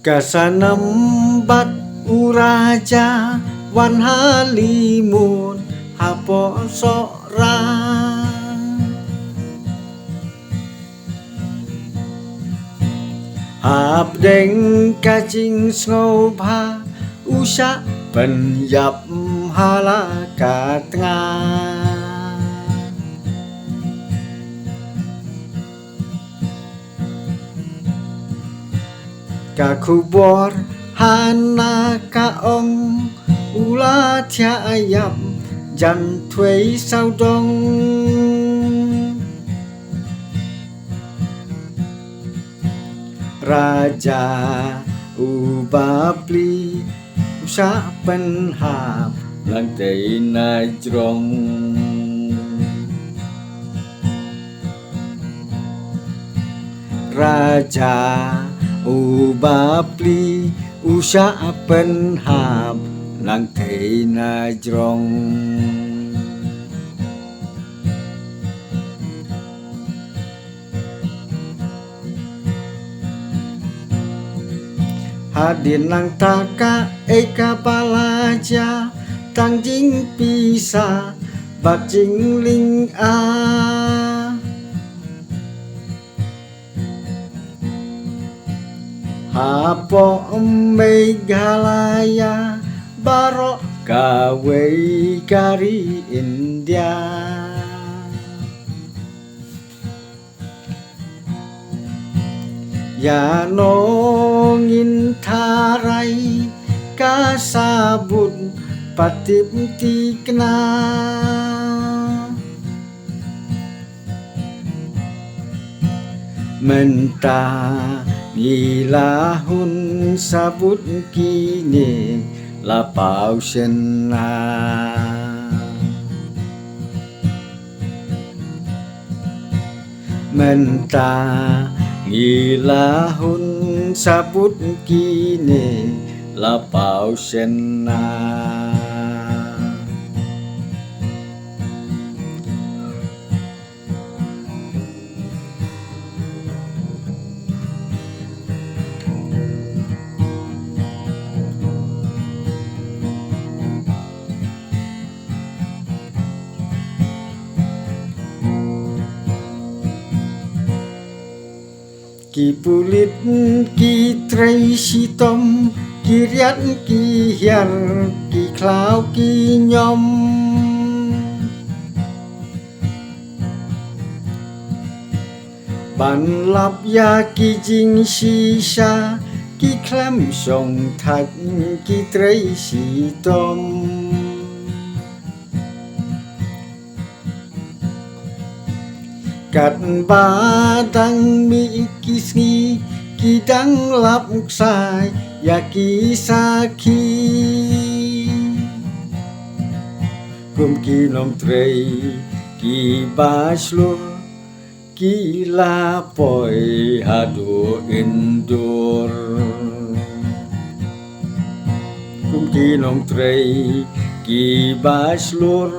Kasanembat uraja wan halimun hapo sorang abdeng kajing sngoba usa penyap halakat nga kakubor hana kaong ula thia ayam jan thuei sao dong raja ubabli usa penhap lang tei na jrong raja ubabli usa penhap lang tei na jrong hadir nang taka eka balaja tang jing pisa bat jing ling a hapo Meghalaya barok kawe kari India ya nongin tarai kasabut patip tikna mentah ngilahun sabut kini lapau sena mentah ngilahun sabut kini lapau sena ki pulit ki trei si tom ki riat ki hiar ki klau ki nyom ban lap ya ki jing si sa ki klem song thak ki trei si tom kat badang mi kisngi kidang lap sai ya ki saki kum ki nom trei ki baslo ki lapoi hadu indur kum ki nom trei ki baslur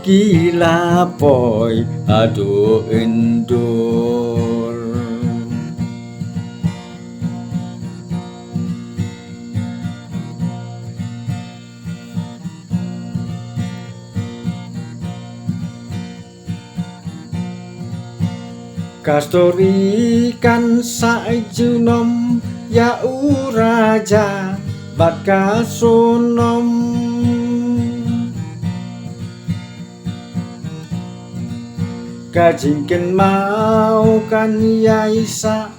ki lapoi adu indur kastori kan sajunom ya uraja bat kasunom kajingken mau kan yaisa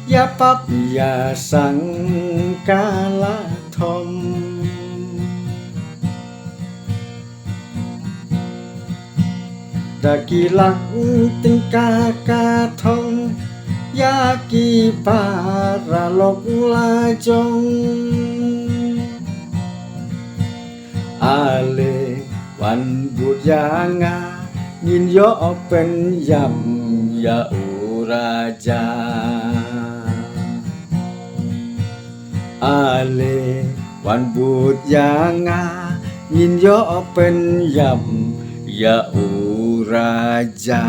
ya pap ya sang kala thom dakilak tingkah kathong ya ki para lok lajong ale wan bút nga nhìn gió bên dầm ya uraja ale wan bút nga nhìn gió bên dầm ya uraja